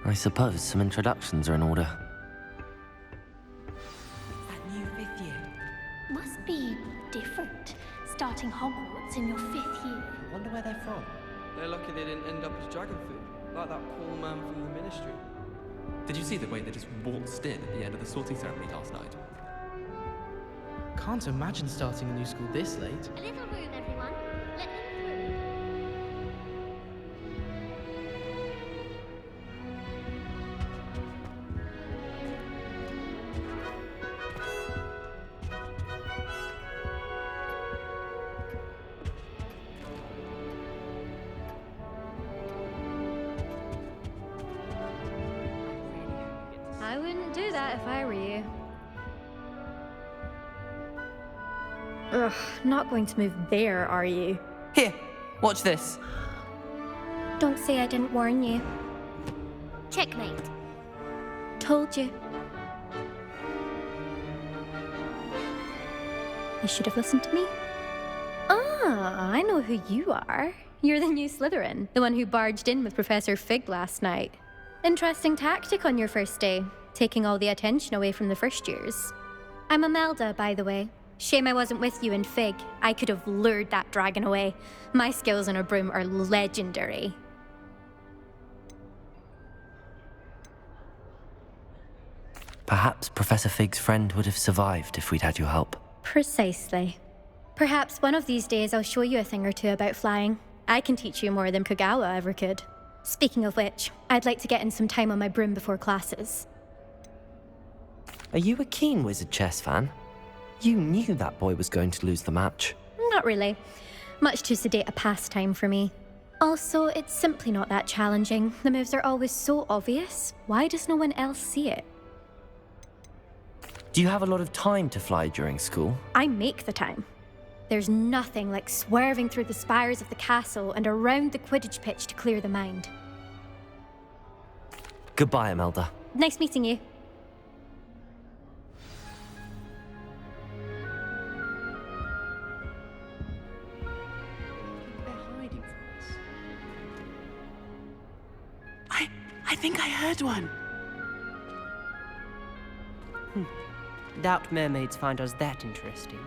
I suppose some introductions are in order. That new 5th year. Must be different, starting Hogwarts in your 5th year. I wonder where they're from. They're lucky they didn't end up as dragon food, like that poor man from the Ministry. Did you see the way they just waltzed in at the end of the sorting ceremony last night? Can't imagine starting a new school this late. A little room, everyone. Let them through. I wouldn't do that if I were you. Ugh, not going to move there, are you? Here, watch this. Don't say I didn't warn you. Checkmate. Told you. You should have listened to me. Ah, I know who you are. You're the new Slytherin, the one who barged in with Professor Fig last night. Interesting tactic on your first day, taking all the attention away from the first years. I'm Imelda, by the way. Shame I wasn't with you in Fig. I could have lured that dragon away. My skills on a broom are legendary. Perhaps Professor Fig's friend would have survived if we'd had your help. Precisely. Perhaps one of these days I'll show you a thing or two about flying. I can teach you more than Kogawa ever could. Speaking of which, I'd like to get in some time on my broom before classes. Are you a keen Wizard chess fan? You knew that boy was going to lose the match. Not really. Much too sedate a pastime for me. Also, it's simply not that challenging. The moves are always so obvious. Why does no one else see it? Do you have a lot of time to fly during school? I make the time. There's nothing like swerving through the spires of the castle and around the Quidditch pitch to clear the mind. Goodbye, Imelda. Nice meeting you. They're hiding from us. I think I heard one. Doubt mermaids find us that interesting.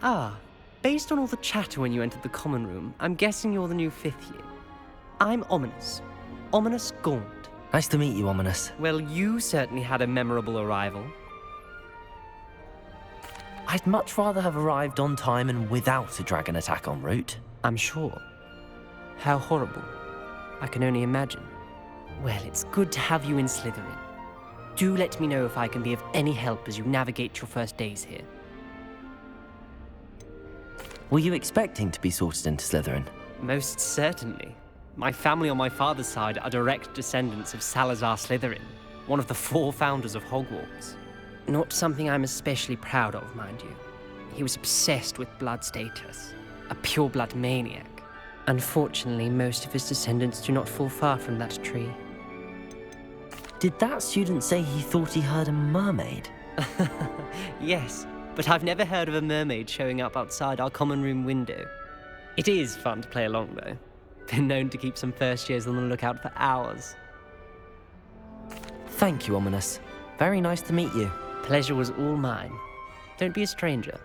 Ah, based on all the chatter when you entered the common room, I'm guessing you're the new 5th year. I'm Ominous. Ominous Gaunt. Nice to meet you, Ominous. Well, you certainly had a memorable arrival. I'd much rather have arrived on time and without a dragon attack en route. I'm sure. How horrible. I can only imagine. Well, it's good to have you in Slytherin. Do let me know if I can be of any help as you navigate your first days here. Were you expecting to be sorted into Slytherin? Most certainly. My family on my father's side are direct descendants of Salazar Slytherin, one of the 4 founders of Hogwarts. Not something I'm especially proud of, mind you. He was obsessed with blood status, a pure-blood maniac. Unfortunately, most of his descendants do not fall far from that tree. Did that student say he thought he heard a mermaid? Yes, but I've never heard of a mermaid showing up outside our common room window. It is fun to play along, though. Been known to keep some first years on the lookout for hours. Thank you, Ominous. Very nice to meet you. Pleasure was all mine. Don't be a stranger.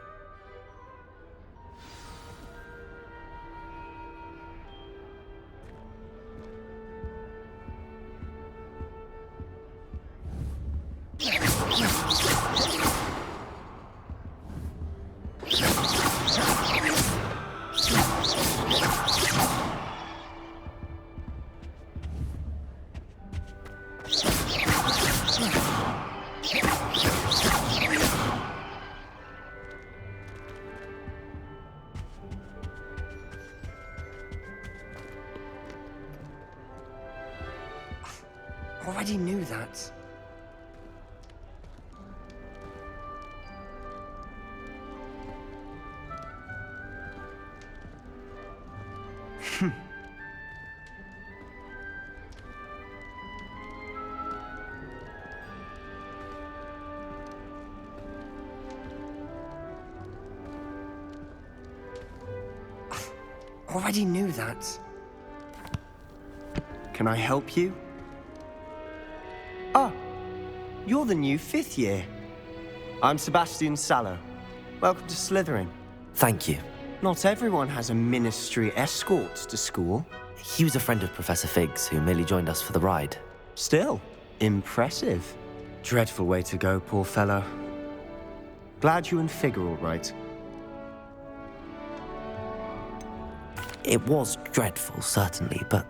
Already knew that. Already knew that. Can I help you? Ah, you're the new 5th year. I'm Sebastian Sallow. Welcome to Slytherin. Thank you. Not everyone has a ministry escort to school. He was a friend of Professor Fig's who merely joined us for the ride. Still, impressive. Dreadful way to go, poor fellow. Glad you and Fig are all right. It was dreadful, certainly, but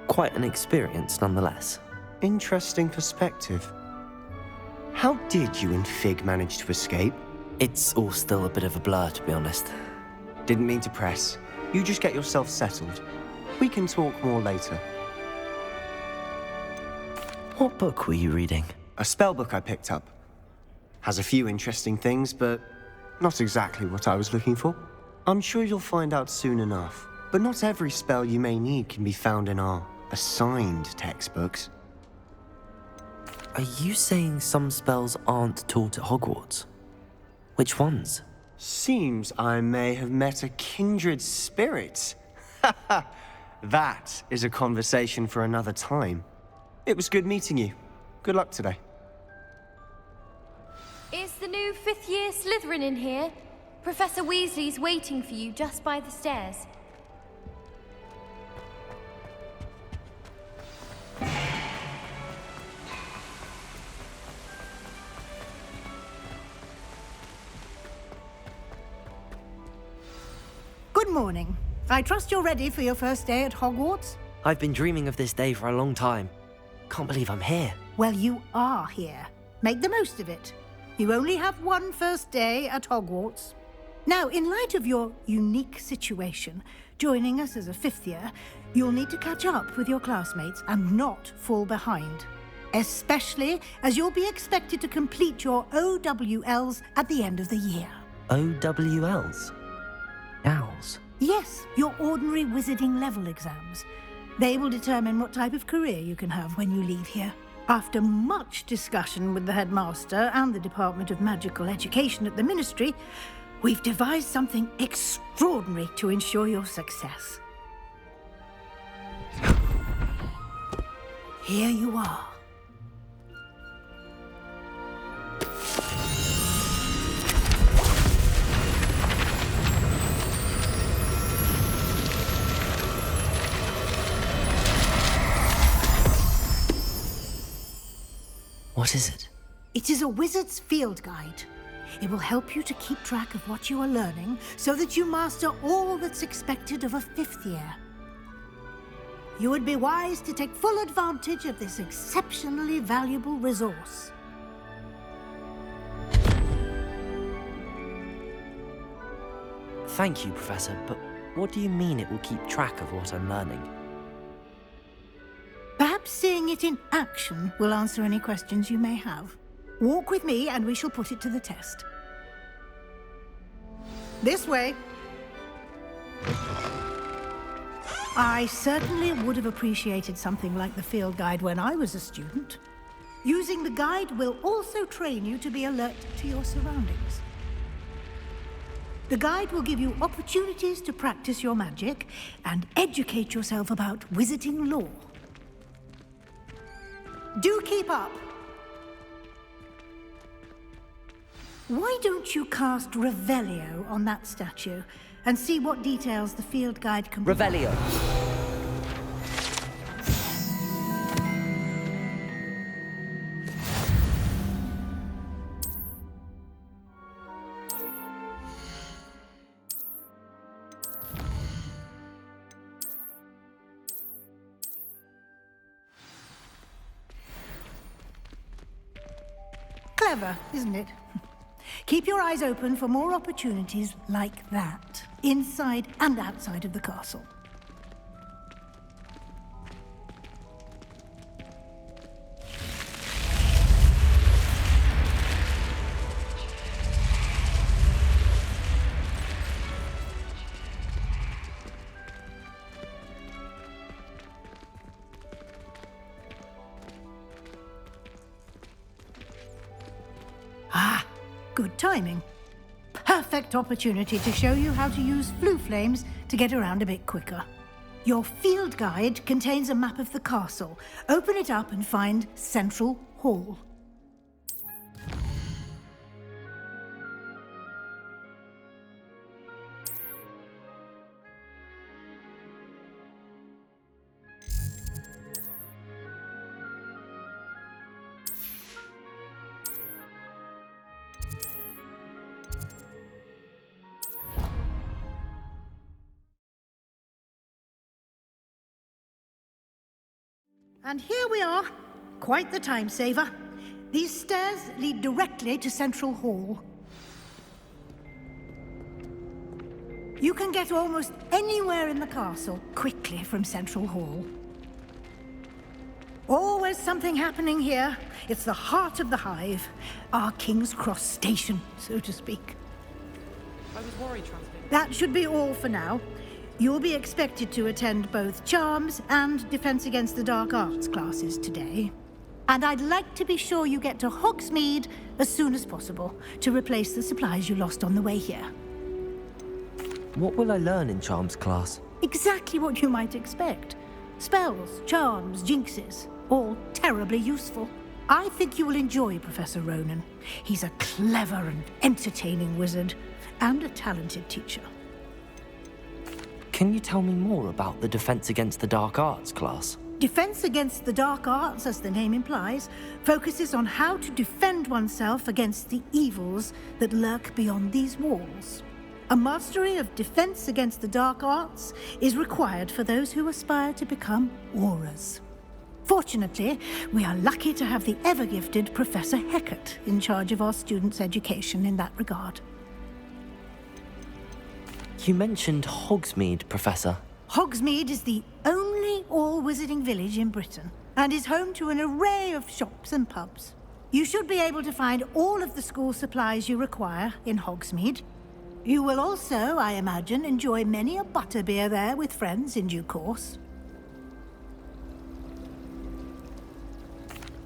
quite an experience nonetheless. Interesting perspective. How did you and Fig manage to escape? It's all still a bit of a blur, to be honest. Didn't mean to press. You just get yourself settled. We can talk more later. What book were you reading? A spell book I picked up. Has a few interesting things, but not exactly what I was looking for. I'm sure you'll find out soon enough. But not every spell you may need can be found in our assigned textbooks. Are you saying some spells aren't taught at Hogwarts? Which ones? Seems I may have met a kindred spirit. That is a conversation for another time. It was good meeting you. Good luck today. Is the new 5th year Slytherin in here? Professor Weasley's waiting for you just by the stairs. Good morning. I trust you're ready for your first day at Hogwarts? I've been dreaming of this day for a long time. Can't believe I'm here. Well, you are here. Make the most of it. You only have one first day at Hogwarts. Now, in light of your unique situation, joining us as a 5th year, you'll need to catch up with your classmates and not fall behind. Especially as you'll be expected to complete your OWLs at the end of the year. OWLs? Owls? Yes, your ordinary wizarding level exams. They will determine what type of career you can have when you leave here. After much discussion with the headmaster and the Department of Magical Education at the Ministry, we've devised something extraordinary to ensure your success. Here you are. What is it? It is a wizard's field guide. It will help you to keep track of what you are learning so that you master all that's expected of a 5th year. You would be wise to take full advantage of this exceptionally valuable resource. Thank you, Professor, but what do you mean it will keep track of what I'm learning? Perhaps seeing it in action will answer any questions you may have. Walk with me and we shall put it to the test. This way. I certainly would have appreciated something like the field guide when I was a student. Using the guide will also train you to be alert to your surroundings. The guide will give you opportunities to practice your magic and educate yourself about wizarding lore. Do keep up. Why don't you cast Revelio on that statue and see what details the field guide can provide? Revelio. Clever, isn't it? Keep your eyes open for more opportunities like that, inside and outside of the castle. Ah, good timing. Perfect opportunity to show you how to use flue flames to get around a bit quicker. Your field guide contains a map of the castle. Open it up and find Central Hall. And here we are. Quite the time saver. These stairs lead directly to Central Hall. You can get almost anywhere in the castle quickly from Central Hall. Always something happening here. It's the heart of the hive. Our King's Cross station, so to speak. I was worried translating. That should be all for now. You'll be expected to attend both Charms and Defense Against the Dark Arts classes today. And I'd like to be sure you get to Hogsmeade as soon as possible to replace the supplies you lost on the way here. What will I learn in Charms class? Exactly what you might expect. Spells, charms, jinxes, all terribly useful. I think you will enjoy Professor Ronan. He's a clever and entertaining wizard, and a talented teacher. Can you tell me more about the Defense Against the Dark Arts class? Defense Against the Dark Arts, as the name implies, focuses on how to defend oneself against the evils that lurk beyond these walls. A mastery of Defense Against the Dark Arts is required for those who aspire to become Aurors. Fortunately, we are lucky to have the ever-gifted Professor Hecat in charge of our students' education in that regard. You mentioned Hogsmeade, Professor. Hogsmeade is the only all-wizarding village in Britain, and is home to an array of shops and pubs. You should be able to find all of the school supplies you require in Hogsmeade. You will also, I imagine, enjoy many a butterbeer there with friends in due course.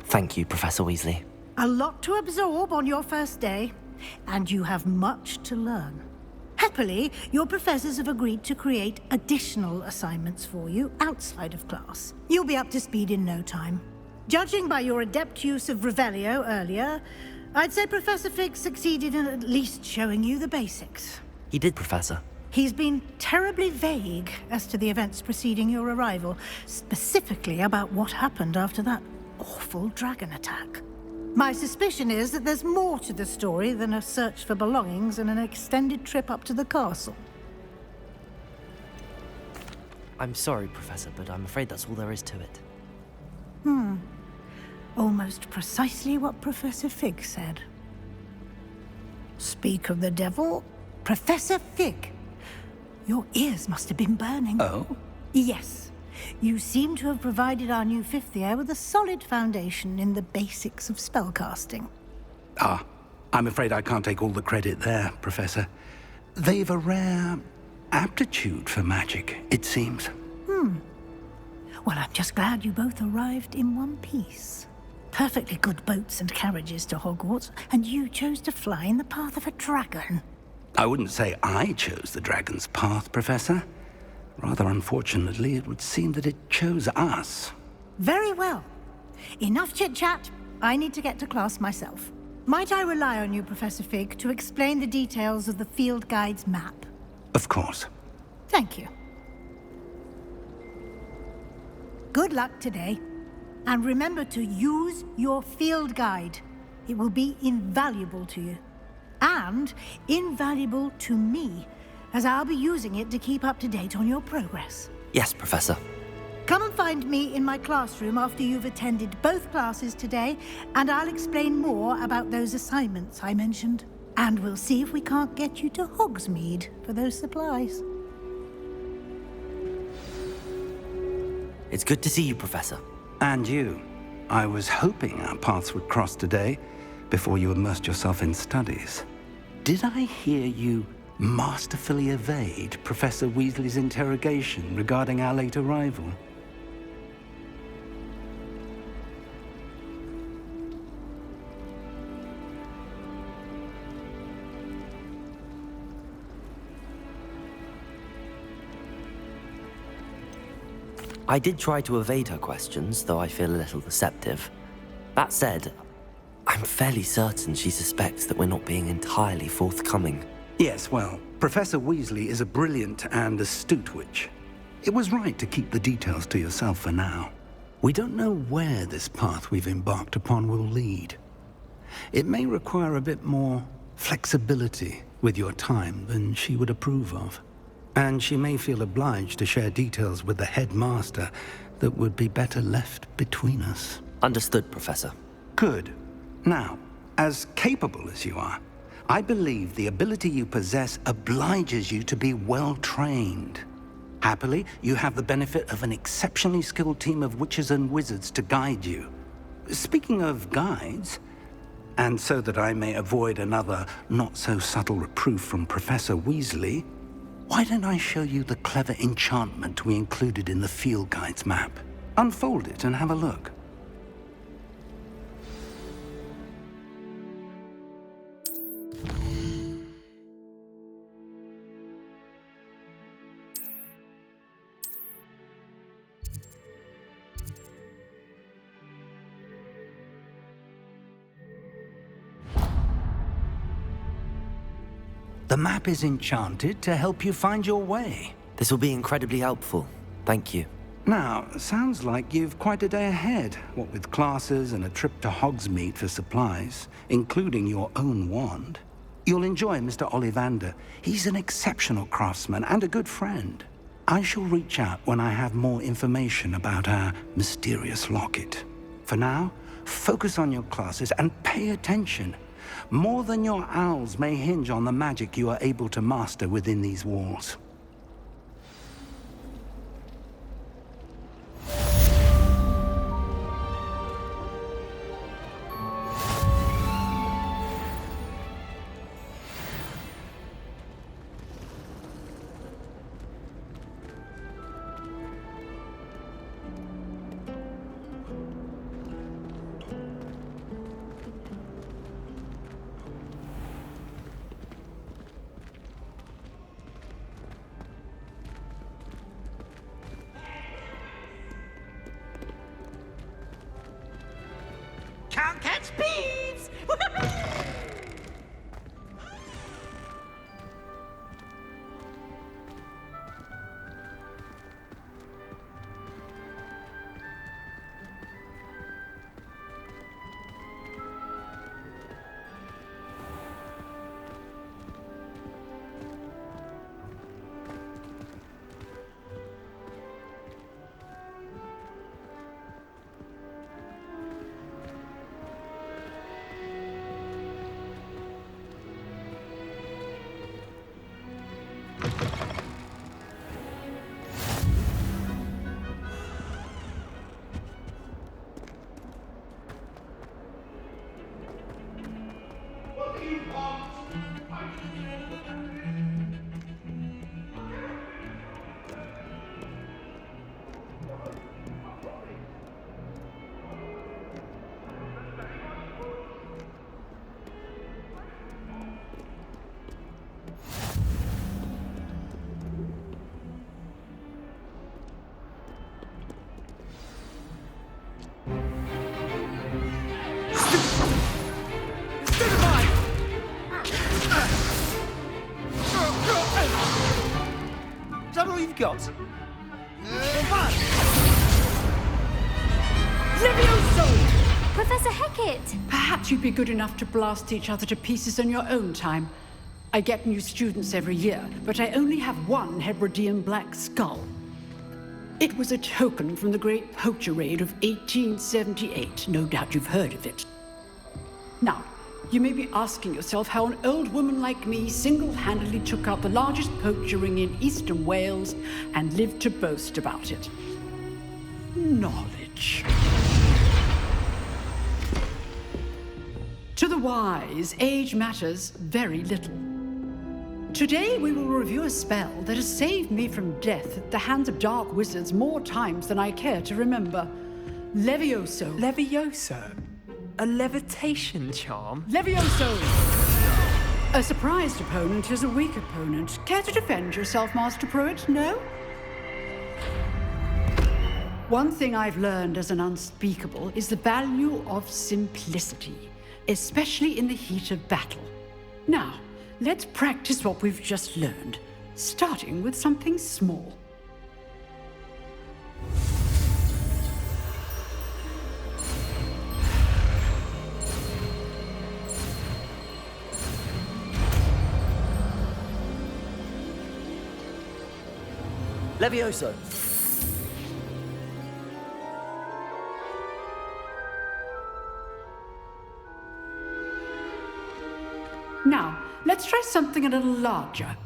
Thank you, Professor Weasley. A lot to absorb on your first day, and you have much to learn. Happily, your professors have agreed to create additional assignments for you outside of class. You'll be up to speed in no time. Judging by your adept use of Revelio earlier, I'd say Professor Fig succeeded in at least showing you the basics. He did, Professor. He's been terribly vague as to the events preceding your arrival, specifically about what happened after that awful dragon attack. My suspicion is that there's more to the story than a search for belongings and an extended trip up to the castle. I'm sorry, Professor, but I'm afraid that's all there is to it. Almost precisely what Professor Fig said. Speak of the devil, Professor Fig. Your ears must have been burning. Oh? Yes. You seem to have provided our new fifth year with a solid foundation in the basics of spellcasting. Ah, I'm afraid I can't take all the credit there, Professor. They've a rare aptitude for magic, it seems. Well, I'm just glad you both arrived in one piece. Perfectly good boats and carriages to Hogwarts, and you chose to fly in the path of a dragon. I wouldn't say I chose the dragon's path, Professor. Rather unfortunately, it would seem that it chose us. Very well. Enough chit-chat. I need to get to class myself. Might I rely on you, Professor Fig, to explain the details of the field guide's map? Of course. Thank you. Good luck today. And remember to use your field guide. It will be invaluable to you. And invaluable to me, as I'll be using it to keep up to date on your progress. Yes, Professor. Come and find me in my classroom after you've attended both classes today, and I'll explain more about those assignments I mentioned. And we'll see if we can't get you to Hogsmeade for those supplies. It's good to see you, Professor. And you. I was hoping our paths would cross today, before you immersed yourself in studies. Did I hear you masterfully evade Professor Weasley's interrogation regarding our late arrival? I did try to evade her questions, though I feel a little deceptive. That said, I'm fairly certain she suspects that we're not being entirely forthcoming. Yes, well, Professor Weasley is a brilliant and astute witch. It was right to keep the details to yourself for now. We don't know where this path we've embarked upon will lead. It may require a bit more flexibility with your time than she would approve of. And she may feel obliged to share details with the headmaster that would be better left between us. Understood, Professor. Good. Now, as capable as you are, I believe the ability you possess obliges you to be well-trained. Happily, you have the benefit of an exceptionally skilled team of witches and wizards to guide you. Speaking of guides, and so that I may avoid another not-so-subtle reproof from Professor Weasley, why don't I show you the clever enchantment we included in the field guide's map? Unfold it and have a look. The map is enchanted to help you find your way. This will be incredibly helpful. Thank you. Now, sounds like you've quite a day ahead, what with classes and a trip to Hogsmeade for supplies, including your own wand. You'll enjoy Mr. Ollivander. He's an exceptional craftsman and a good friend. I shall reach out when I have more information about our mysterious locket. For now, focus on your classes and pay attention. More than your owls may hinge on the magic you are able to master within these walls. Can't catch thieves! Is that all you've got? Levioso! Professor Hecat! Perhaps you'd be good enough to blast each other to pieces on your own time. I get new students every year, but I only have one Hebridean black skull. It was a token from the Great Poacher Raid of 1878. No doubt you've heard of it. Now, you may be asking yourself how an old woman like me single-handedly took out the largest poacher ring in eastern Wales and lived to boast about it. Knowledge. To the wise, age matters very little. Today we will review a spell that has saved me from death at the hands of dark wizards more times than I care to remember. Levioso. Levioso? A levitation charm? Levioso! A surprised opponent is a weak opponent. Care to defend yourself, Master Pruitt? No? One thing I've learned as an unspeakable is the value of simplicity, especially in the heat of battle. Now, let's practice what we've just learned, starting with something small. Levioso. Now, let's try something a little larger.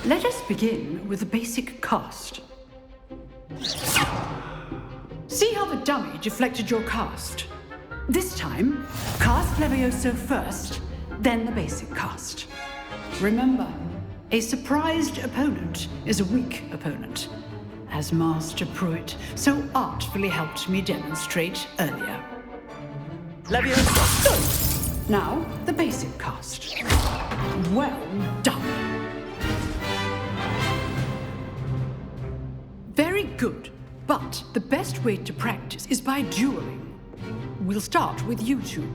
Let us begin with the basic cast. See how the dummy deflected your cast? This time, cast Levioso first, then the basic cast. Remember, a surprised opponent is a weak opponent, as Master Pruitt so artfully helped me demonstrate earlier. Levioso! Now, the basic cast. Well done. Very good, but the best way to practice is by dueling. We'll start with you two.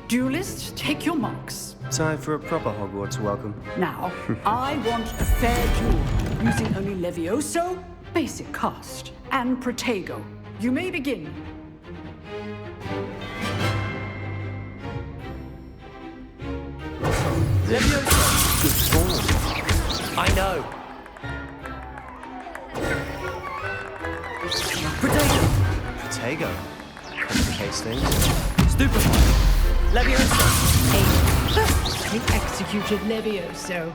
Duelists, take your marks. Time for a proper Hogwarts welcome. Now, I want a fair duel, using only Levioso, basic cast, and Protego. You may begin. Levioso! Good form. I know. Protego! Protego. Complicates things. Stupefy! Levioso! A perfectly executed Levioso.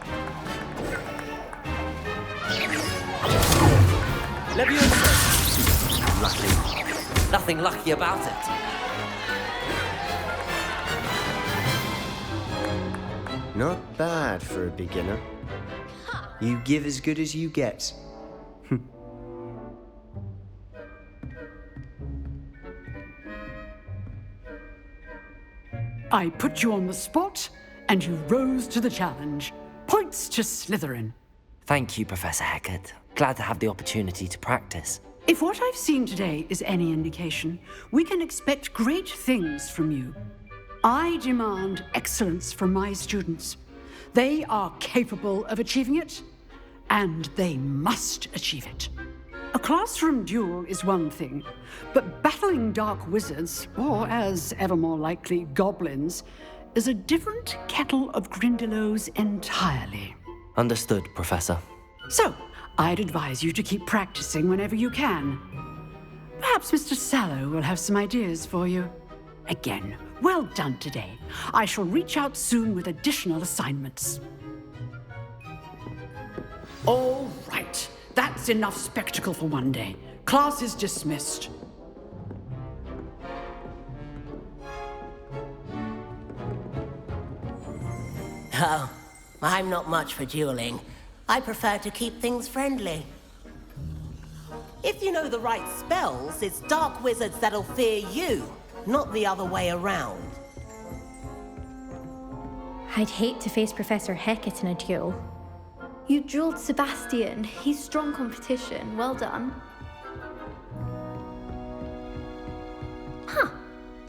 Levioso! Lucky. Nothing lucky about it. Not bad for a beginner. You give as good as you get. I put you on the spot, and you rose to the challenge. Points to Slytherin. Thank you, Professor Hecat. Glad to have the opportunity to practice. If what I've seen today is any indication, we can expect great things from you. I demand excellence from my students. They are capable of achieving it, and they must achieve it. A classroom duel is one thing, but battling dark wizards, or as ever more likely, goblins, is a different kettle of Grindylows entirely. Understood, Professor. So, I'd advise you to keep practicing whenever you can. Perhaps Mr. Sallow will have some ideas for you. Again, well done today. I shall reach out soon with additional assignments. All right. That's enough spectacle for one day. Class is dismissed. Oh, I'm not much for dueling. I prefer to keep things friendly. If you know the right spells, it's dark wizards that'll fear you, not the other way around. I'd hate to face Professor Hecat in a duel. You drilled Sebastian. He's strong competition. Well done. Huh.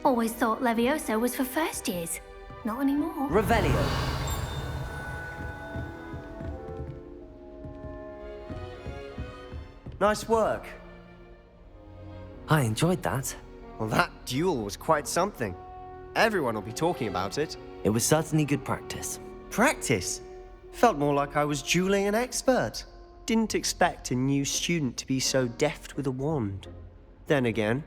Always thought Levioso was for first years. Not anymore. Revelio. Nice work. I enjoyed that. Well, that duel was quite something. Everyone will be talking about it. It was certainly good practice. Practice? Felt more like I was dueling an expert. Didn't expect a new student to be so deft with a wand. Then again,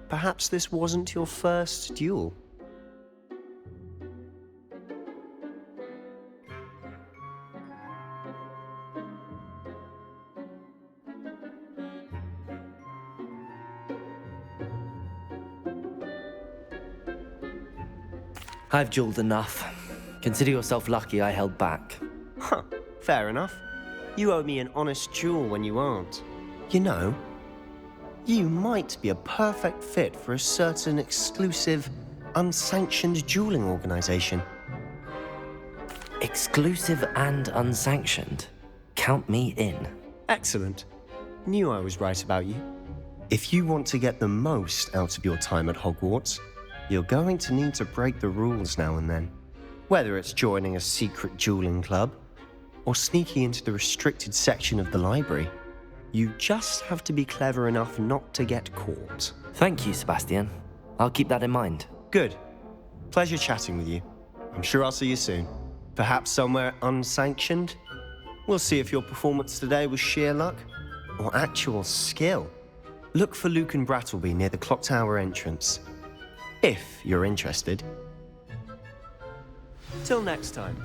perhaps this wasn't your first duel. I've dueled enough. Consider yourself lucky I held back. Huh, fair enough. You owe me an honest duel when you aren't. You know, you might be a perfect fit for a certain exclusive, unsanctioned dueling organization. Exclusive and unsanctioned. Count me in. Excellent. Knew I was right about you. If you want to get the most out of your time at Hogwarts, you're going to need to break the rules now and then. Whether it's joining a secret dueling club, or sneaking into the restricted section of the library, you just have to be clever enough not to get caught. Thank you, Sebastian. I'll keep that in mind. Good. Pleasure chatting with you. I'm sure I'll see you soon. Perhaps somewhere unsanctioned? We'll see if your performance today was sheer luck or actual skill. Look for Luke and Brattleby near the clock tower entrance, if you're interested. Till next time.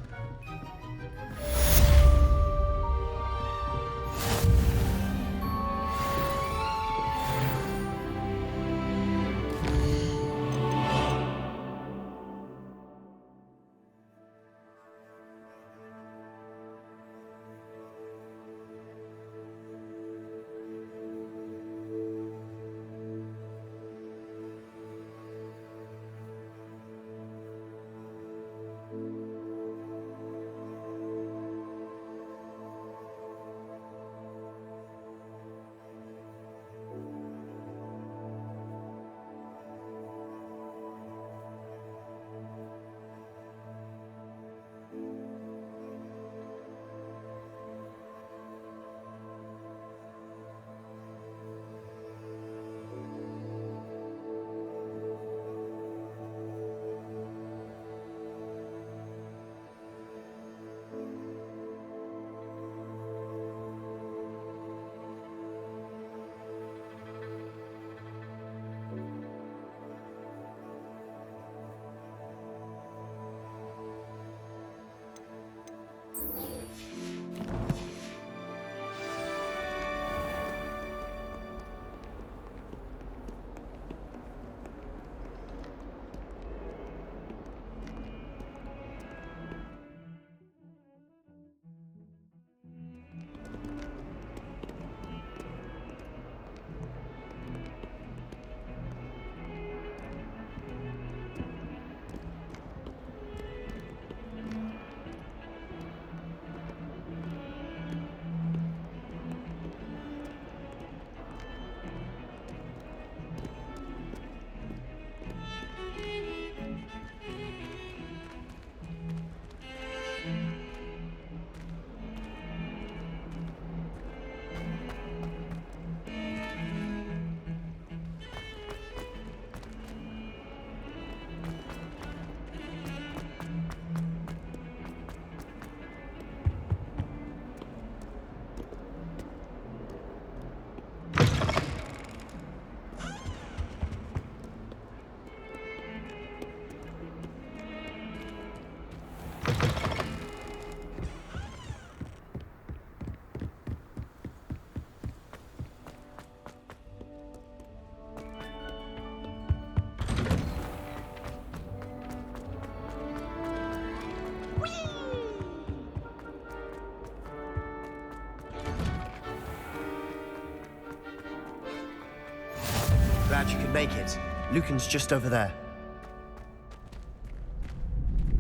Glad you could make it. Lucan's just over there.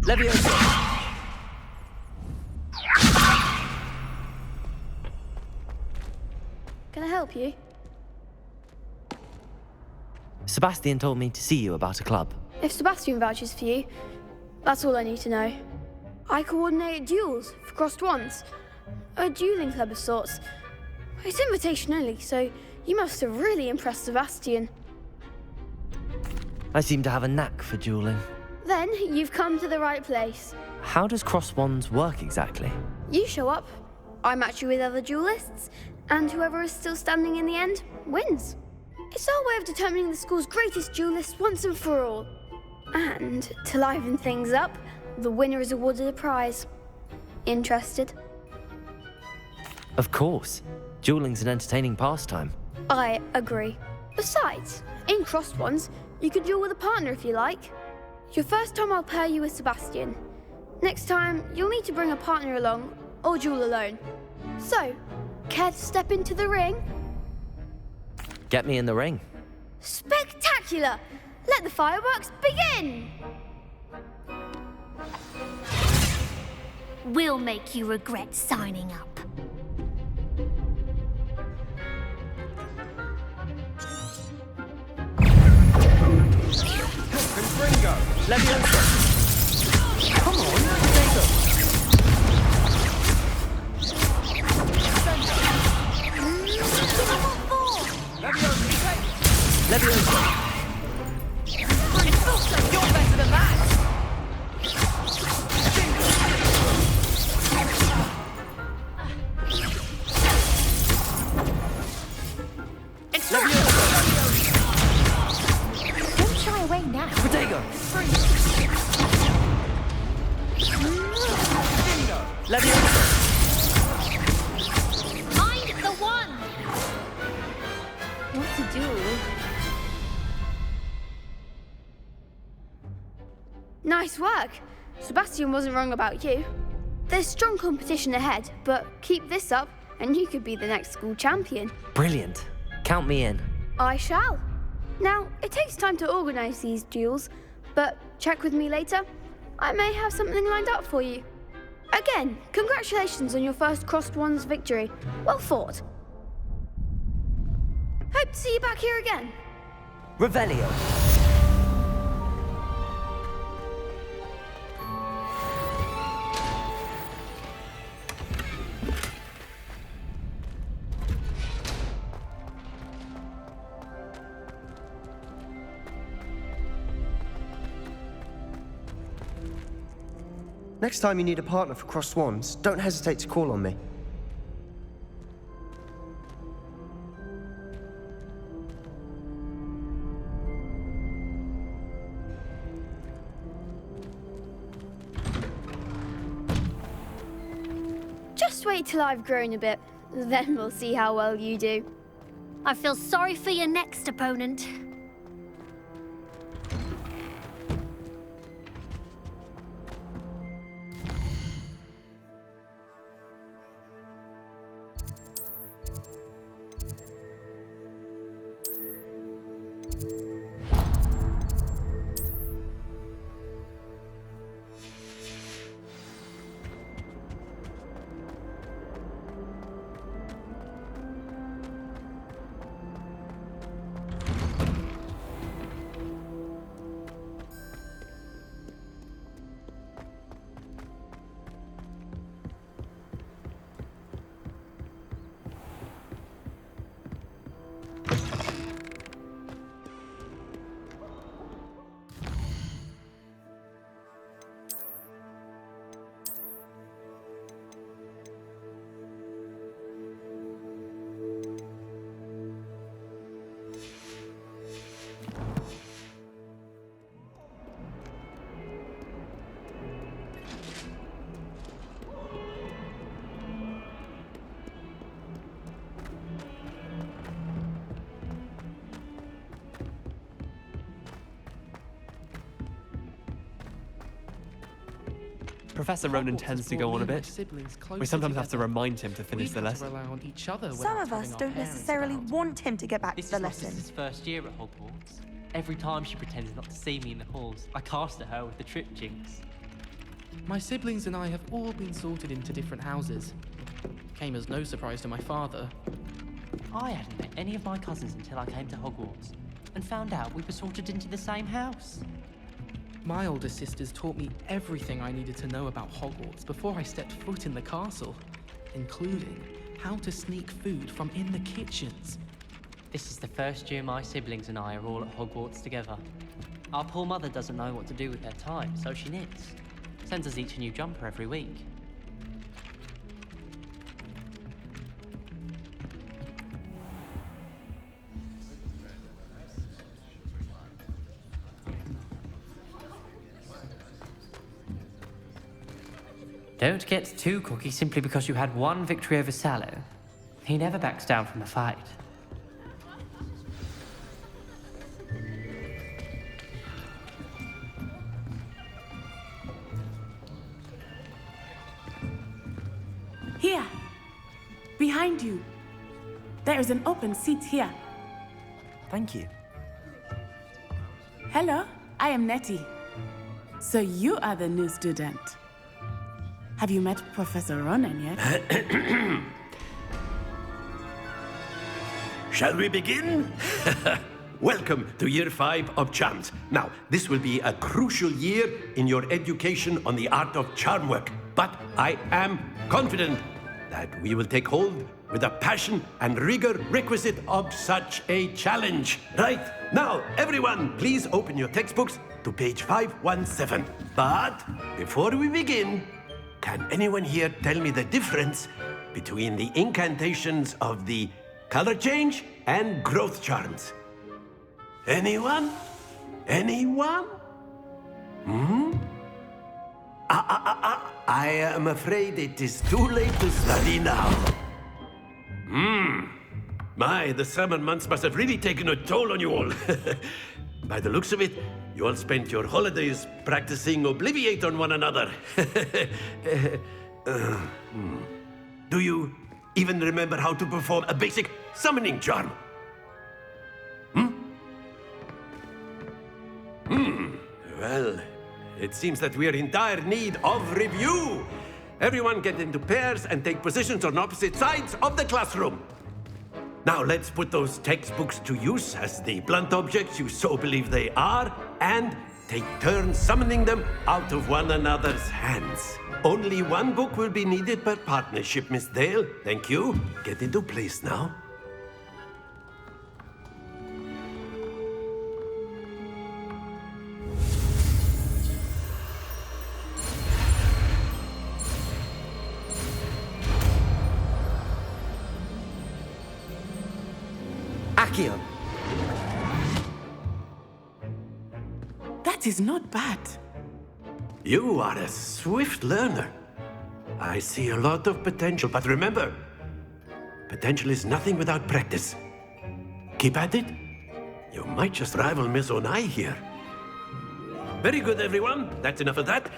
Leviosa! Can I help you? Sebastian told me to see you about a club. If Sebastian vouches for you, that's all I need to know. I coordinate duels for crossed wands. A dueling club of sorts. It's invitation only, so you must have really impressed Sebastian. I seem to have a knack for dueling. Then you've come to the right place. How does cross wands work exactly? You show up, I match you with other duelists, and whoever is still standing in the end wins. It's our way of determining the school's greatest duelist once and for all. And to liven things up, the winner is awarded a prize. Interested? Of course. Dueling's an entertaining pastime. I agree. Besides, in crossed ones, you could duel with a partner if you like. Your first time I'll pair you with Sebastian. Next time, you'll need to bring a partner along, or duel alone. So, care to step into the ring? Get me in the ring. Spectacular! Let the fireworks begin! We'll make you regret signing up. Confringo. Leviosa. Come on, Potato. Leviosa. You're better than that. It's Don't shy away now. Potato. Leviosa. Find the one! What to do? Nice work. Sebastian wasn't wrong about you. There's strong competition ahead, but keep this up and you could be the next school champion. Brilliant. Count me in. I shall. Now, it takes time to organise these duels, but check with me later. I may have something lined up for you. Again, congratulations on your first Crossed Wands victory. Well fought. Hope to see you back here again. Revelio. Next time you need a partner for Crossed Wands, don't hesitate to call on me. Just wait till I've grown a bit, then we'll see how well you do. I feel sorry for your next opponent. Professor Ronan tends to go on a bit. We sometimes have to remind him to finish the lesson. Some of us don't necessarily want him to get back to the lesson. This is his first year at Hogwarts. Every time she pretends not to see me in the halls, I cast at her with the trip jinx. My siblings and I have all been sorted into different houses. Came as no surprise to my father. I hadn't met any of my cousins until I came to Hogwarts, and found out we were sorted into the same house. My older sisters taught me everything I needed to know about Hogwarts before I stepped foot in the castle, including how to sneak food from in the kitchens. This is the first year my siblings and I are all at Hogwarts together. Our poor mother doesn't know what to do with her time, so she knits. Sends us each a new jumper every week. Don't get too cocky simply because you had one victory over Sallow. He never backs down from a fight. Here, behind you. There is an open seat here. Thank you. Hello, I am Nettie. So you are the new student. Have you met Professor Ronan yet? Shall we begin? Welcome to Year 5 of Charms. Now, this will be a crucial year in your education on the art of charm work. But I am confident that we will take hold with the passion and rigor requisite of such a challenge. Right, now, everyone, please open your textbooks to page 517. But before we begin, can anyone here tell me the difference between the incantations of the color change and growth charms? Anyone? Anyone? I am afraid it is too late to study now. My, the summer months must have really taken a toll on you all. By the looks of it, you all spent your holidays practicing Obliviate on one another. Do you even remember how to perform a basic summoning charm? Well, it seems that we are in dire need of review. Everyone get into pairs and take positions on opposite sides of the classroom. Now let's put those textbooks to use as the blunt objects you so believe they are, and take turns summoning them out of one another's hands. Only one book will be needed per partnership, Miss Dale. Thank you. Get into place now. Accio. That is not bad. You are a swift learner. I see a lot of potential, but remember, potential is nothing without practice. Keep at it. You might just rival Miss Onai here. Very good, everyone. That's enough of that.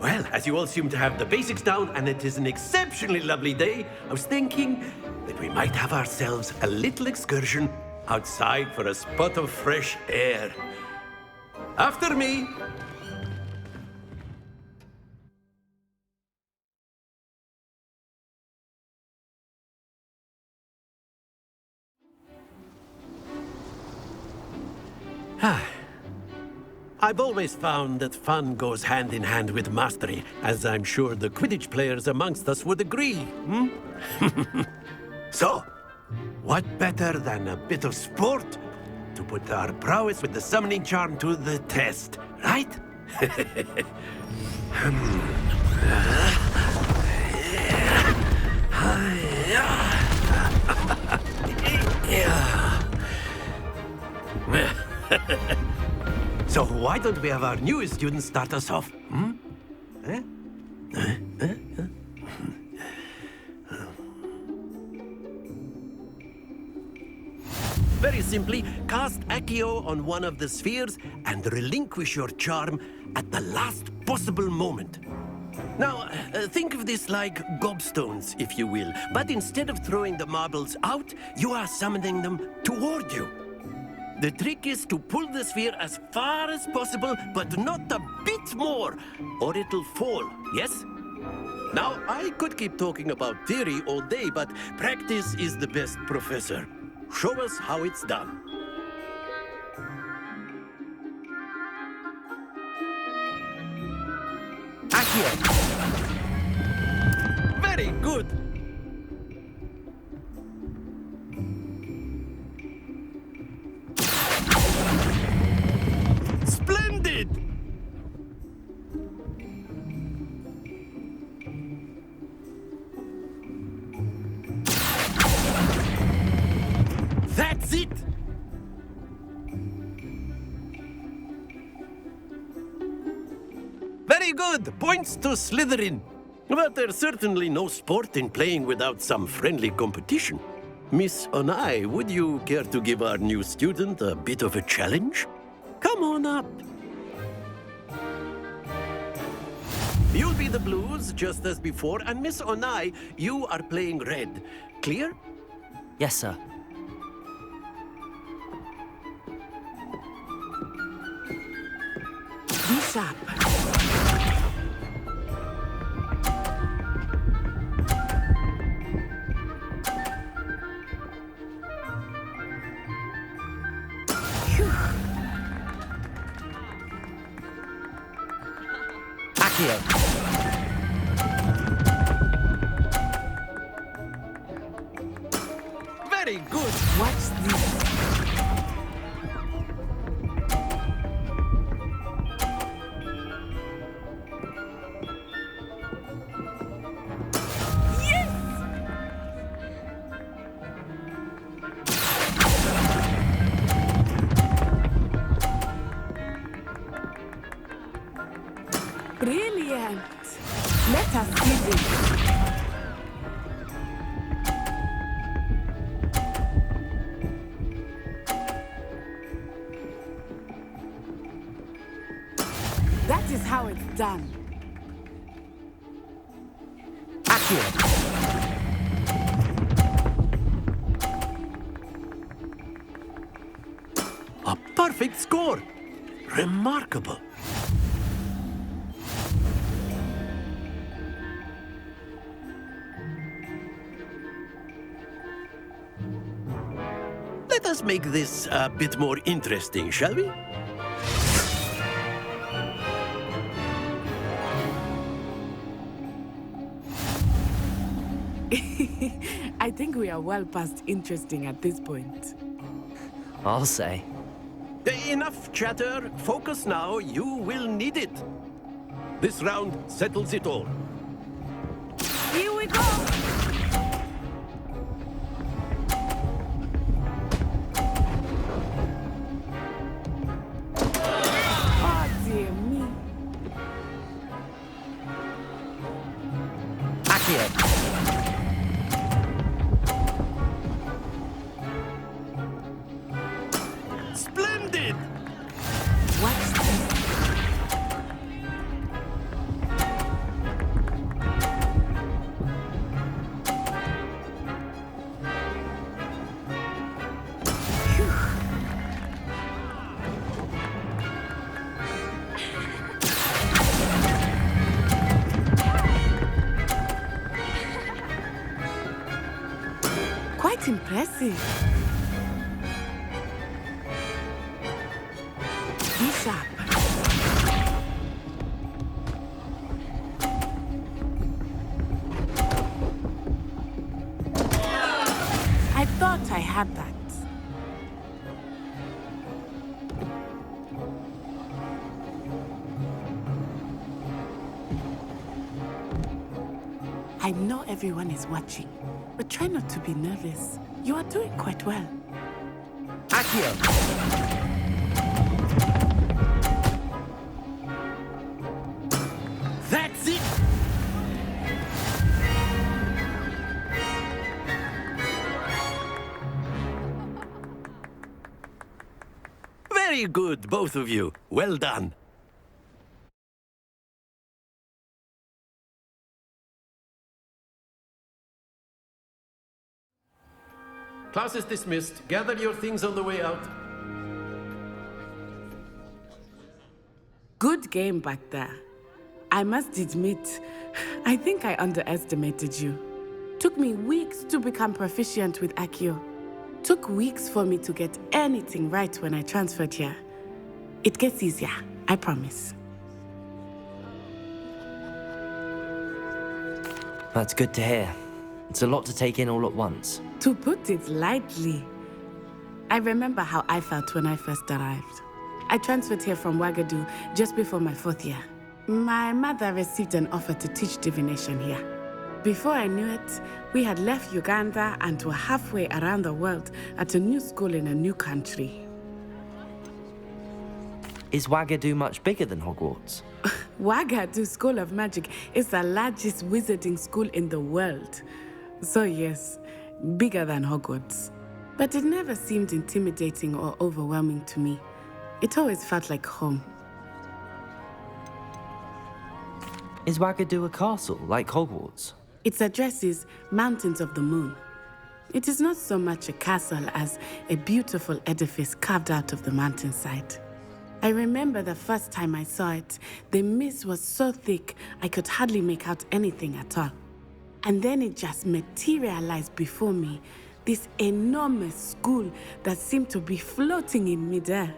Well, as you all seem to have the basics down, and it is an exceptionally lovely day, I was thinking that we might have ourselves a little excursion outside for a spot of fresh air. After me. I've always found that fun goes hand in hand with mastery, as I'm sure the Quidditch players amongst us would agree. So, what better than a bit of sport to put our prowess with the summoning charm to the test, right? So why don't we have our newest student start us off? Very simply, cast Accio on one of the spheres and relinquish your charm at the last possible moment. Now, think of this like gobstones, if you will, but instead of throwing the marbles out, you are summoning them toward you. The trick is to pull the sphere as far as possible, but not a bit more, or it'll fall, yes? Now, I could keep talking about theory all day, but practice is the best professor. Show us how it's done. Accio! Very good! Splendid! That's it! Very good! Points to Slytherin. But there's certainly no sport in playing without some friendly competition. Miss Onai, would you care to give our new student a bit of a challenge? Come on up. You'll be the blues, just as before, and Miss Onai, you are playing red. Clear? Yes, sir. Be sharp. Accio. Very good. Watch this. Brilliant. Let us see this. That is how it's done. A perfect score. Remarkable. Let us make this a bit more interesting, shall we? I think we are well past interesting at this point. I'll say. Enough chatter. Focus now. You will need it. This round settles it all. Here we go! Oh, dear me. Accio. Splendid! Watch this. Quite impressive. Be sharp. I thought I had that. I know everyone is watching, but try not to be nervous. You are doing quite well. Accio. That's it! Very good, both of you. Well done. Class is dismissed. Gather your things on the way out. Good game back there. I must admit, I think I underestimated you. Took me weeks to become proficient with Accio. Took weeks for me to get anything right when I transferred here. It gets easier, I promise. That's good to hear. It's a lot to take in all at once. To put it lightly, I remember how I felt when I first arrived. I transferred here from Ouagadougou just before my 4th year. My mother received an offer to teach divination here. Before I knew it, we had left Uganda and were halfway around the world at a new school in a new country. Is Ouagadougou much bigger than Hogwarts? Ouagadougou School of Magic is the largest wizarding school in the world. So yes, bigger than Hogwarts. But it never seemed intimidating or overwhelming to me. It always felt like home. Is Wagadu a castle, like Hogwarts? Its address is Mountains of the Moon. It is not so much a castle as a beautiful edifice carved out of the mountainside. I remember the first time I saw it, the mist was so thick I could hardly make out anything at all. And then it just materialized before me, this enormous school that seemed to be floating in midair.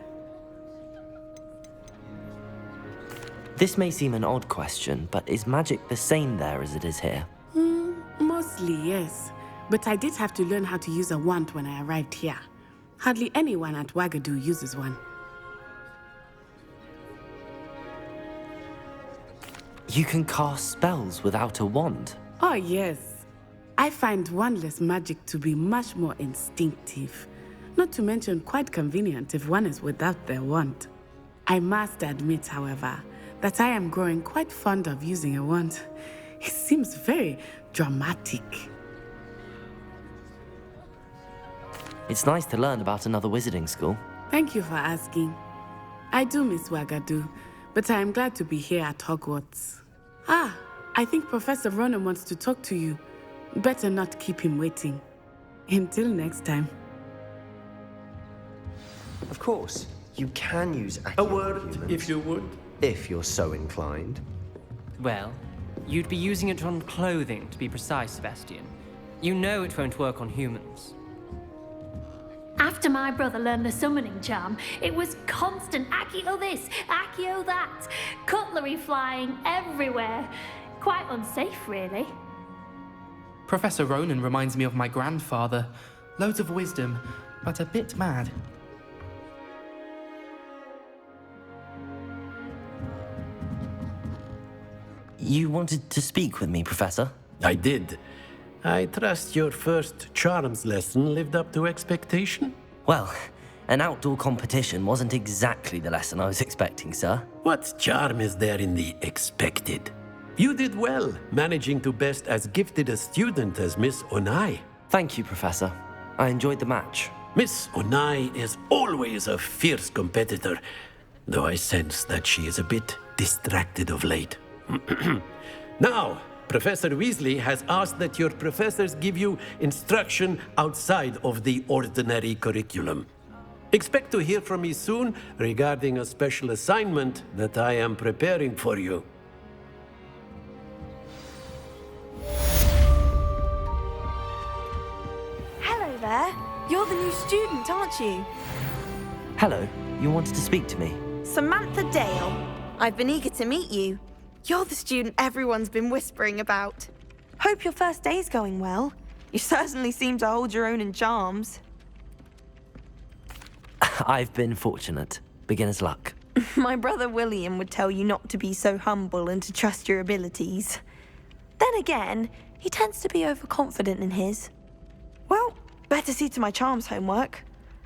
This may seem an odd question, but is magic the same there as it is here? Mostly, yes. But I did have to learn how to use a wand when I arrived here. Hardly anyone at Wagadu uses one. You can cast spells without a wand? Oh, yes. I find wandless magic to be much more instinctive. Not to mention quite convenient if one is without their wand. I must admit, however, that I am growing quite fond of using a wand. It seems very dramatic. It's nice to learn about another wizarding school. Thank you for asking. I do miss Wagadu, but I am glad to be here at Hogwarts. Ah, I think Professor Ronan wants to talk to you. Better not keep him waiting. Until next time. Of course, you can use A word, if you would. If you're so inclined. Well, you'd be using it on clothing, to be precise, Sebastian. You know it won't work on humans. After my brother learned the summoning charm, it was constant Accio this, Accio that, cutlery flying everywhere. Quite unsafe, really. Professor Ronan reminds me of my grandfather. Loads of wisdom, but a bit mad. You wanted to speak with me, Professor? I did. I trust your first charms lesson lived up to expectation? Well, an outdoor competition wasn't exactly the lesson I was expecting, sir. What charm is there in the expected? You did well, managing to best as gifted a student as Miss Onai. Thank you, Professor. I enjoyed the match. Miss Onai is always a fierce competitor, though I sense that she is a bit distracted of late. Now, Professor Weasley has asked that your professors give you instruction outside of the ordinary curriculum. Expect to hear from me soon regarding a special assignment that I am preparing for you. Hello there. You're the new student, aren't you? Hello, you wanted to speak to me? Samantha Dale. I've been eager to meet you. You're the student everyone's been whispering about. Hope your first day's going well. You certainly seem to hold your own in charms. I've been fortunate. Beginner's luck. My brother William would tell you not to be so humble and to trust your abilities. Then again, he tends to be overconfident in his. Well, better see to my charms homework.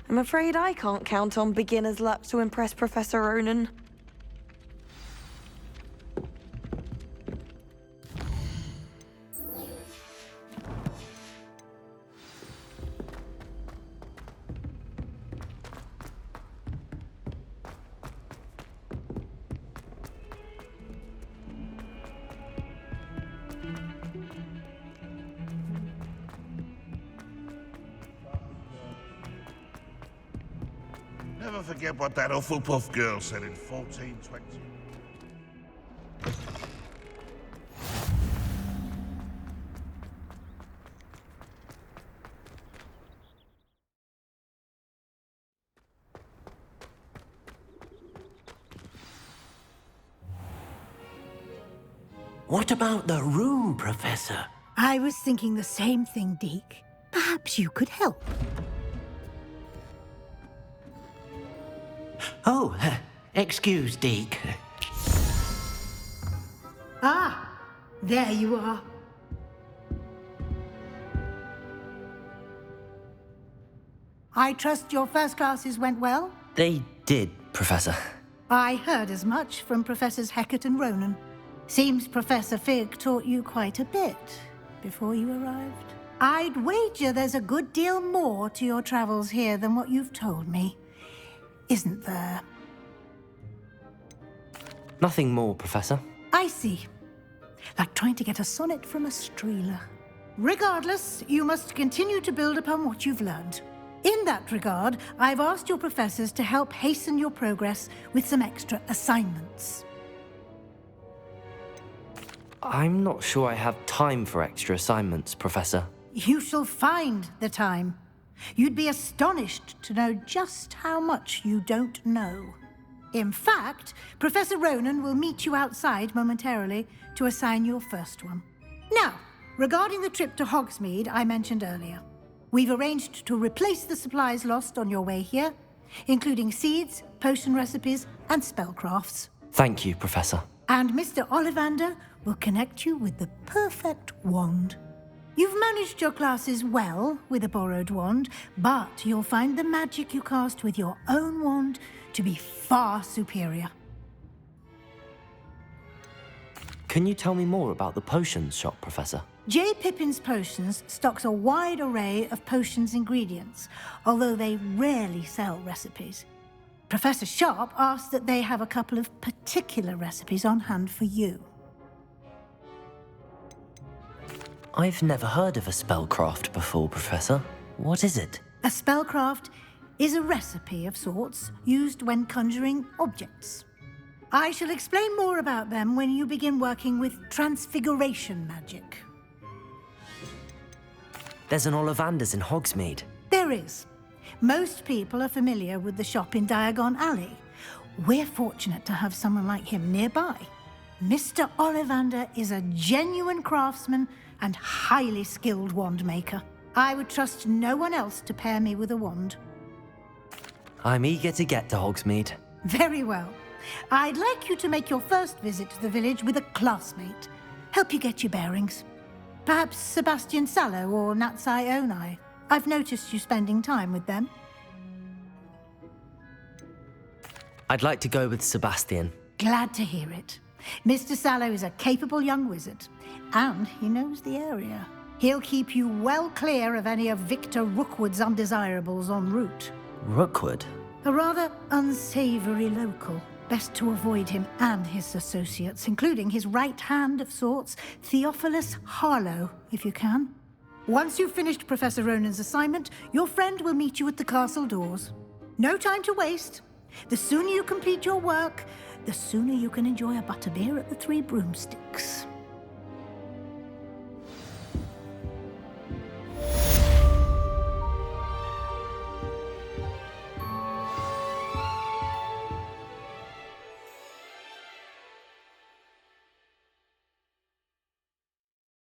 I'm afraid I can't count on beginner's luck to impress Professor Ronan. Never forget what that Hufflepuff girl said in 1420. What about the room, Professor? I was thinking the same thing, Deke. Perhaps you could help. Oh, excuse, Deke. Ah, there you are. I trust your first classes went well? They did, Professor. I heard as much from Professors Hecat and Ronan. Seems Professor Fig taught you quite a bit before you arrived. I'd wager there's a good deal more to your travels here than what you've told me. Isn't there? Nothing more, Professor. I see. like trying to get a sonnet from a streeler. Regardless, you must continue to build upon what you've learned. In that regard, I've asked your professors to help hasten your progress with some extra assignments. I'm not sure I have time for extra assignments, Professor. You shall find the time. You'd be astonished to know just how much you don't know. In fact, Professor Ronan will meet you outside momentarily to assign your first one. Now, regarding the trip to Hogsmeade I mentioned earlier, we've arranged to replace the supplies lost on your way here, including seeds, potion recipes, and spellcrafts. Thank you, Professor. And Mr. Ollivander will connect you with the perfect wand. You've managed your classes well with a borrowed wand, but you'll find the magic you cast with your own wand to be far superior. Can you tell me more about the potions shop, Professor? J. Pippin's Potions stocks a wide array of potions ingredients, although they rarely sell recipes. Professor Sharp asked that they have a couple of particular recipes on hand for you. I've never heard of a spellcraft before, Professor. What is it? A spellcraft is a recipe of sorts used when conjuring objects. I shall explain more about them when you begin working with transfiguration magic. There's an Ollivander's in Hogsmeade. There is. Most people are familiar with the shop in Diagon Alley. We're fortunate to have someone like him nearby. Mr. Ollivander is a genuine craftsman and highly skilled wand maker. I would trust no one else to pair me with a wand. I'm eager to get to Hogsmeade. Very well. I'd like you to make your first visit to the village with a classmate. Help you get your bearings. Perhaps Sebastian Sallow or Natsai Onai. I've noticed you spending time with them. I'd like to go with Sebastian. Glad to hear it. Mr. Sallow is a capable young wizard, and he knows the area. He'll keep you well clear of any of Victor Rookwood's undesirables en route. Rookwood? A rather unsavory local. Best to avoid him and his associates, including his right hand of sorts, Theophilus Harlow, if you can. Once you've finished Professor Ronan's assignment, your friend will meet you at the castle doors. No time to waste. The sooner you complete your work, the sooner you can enjoy a butterbeer at the Three Broomsticks.